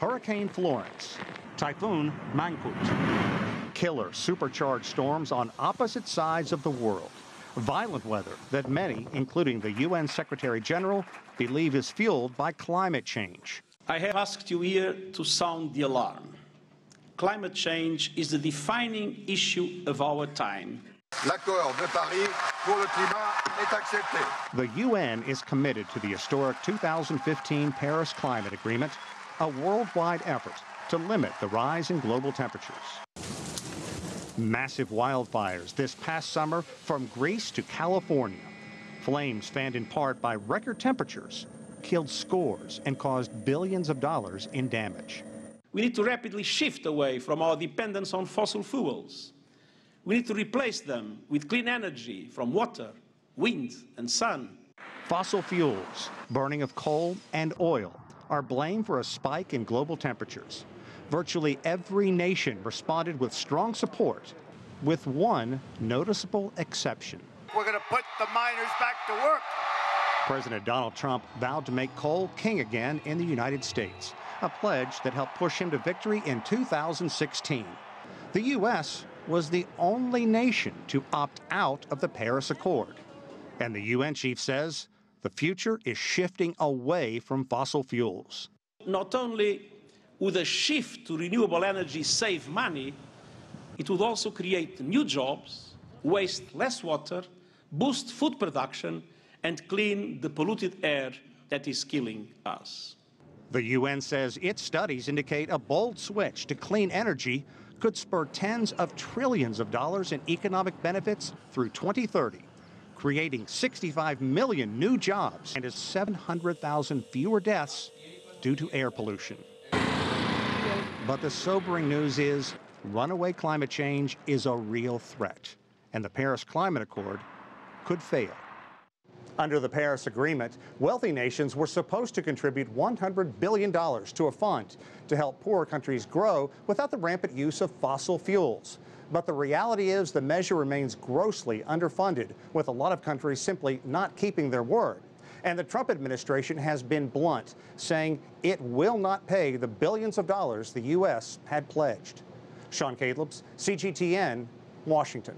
Hurricane Florence, Typhoon Mangkhut. Killer supercharged storms on opposite sides of the world. Violent weather that many, including the UN Secretary General, believe is fueled by climate change. I have asked you here to sound the alarm. Climate change is the defining issue of our time. L'accord de Paris pour le climat est accepté. The UN is committed to the historic 2015 Paris Climate Agreement, a worldwide effort to limit the rise in global temperatures. Massive wildfires this past summer from Greece to California. Flames fanned in part by record temperatures killed scores and caused billions of dollars in damage. We need to rapidly shift away from our dependence on fossil fuels. We need to replace them with clean energy from water, wind, and sun. Fossil fuels, burning of coal and oil, are blamed for a spike in global temperatures. Virtually every nation responded with strong support, with one noticeable exception. We're going to put the miners back to work. President Donald Trump vowed to make coal king again in the United States, a pledge that helped push him to victory in 2016. The U.S. was the only nation to opt out of the Paris Accord. And the UN chief says the future is shifting away from fossil fuels. Not only would a shift to renewable energy save money, it would also create new jobs, waste less water, boost food production, and clean the polluted air that is killing us. The UN says its studies indicate a bold switch to clean energy could spur tens of trillions of dollars in economic benefits through 2030, creating 65 million new jobs and 700,000 fewer deaths due to air pollution. But the sobering news is runaway climate change is a real threat, and the Paris Climate Accord could fail. Under the Paris Agreement, wealthy nations were supposed to contribute $100 billion to a fund to help poorer countries grow without the rampant use of fossil fuels. But the reality is the measure remains grossly underfunded, with a lot of countries simply not keeping their word. And the Trump administration has been blunt, saying it will not pay the billions of dollars the U.S. had pledged. Sean Callebs, CGTN, Washington.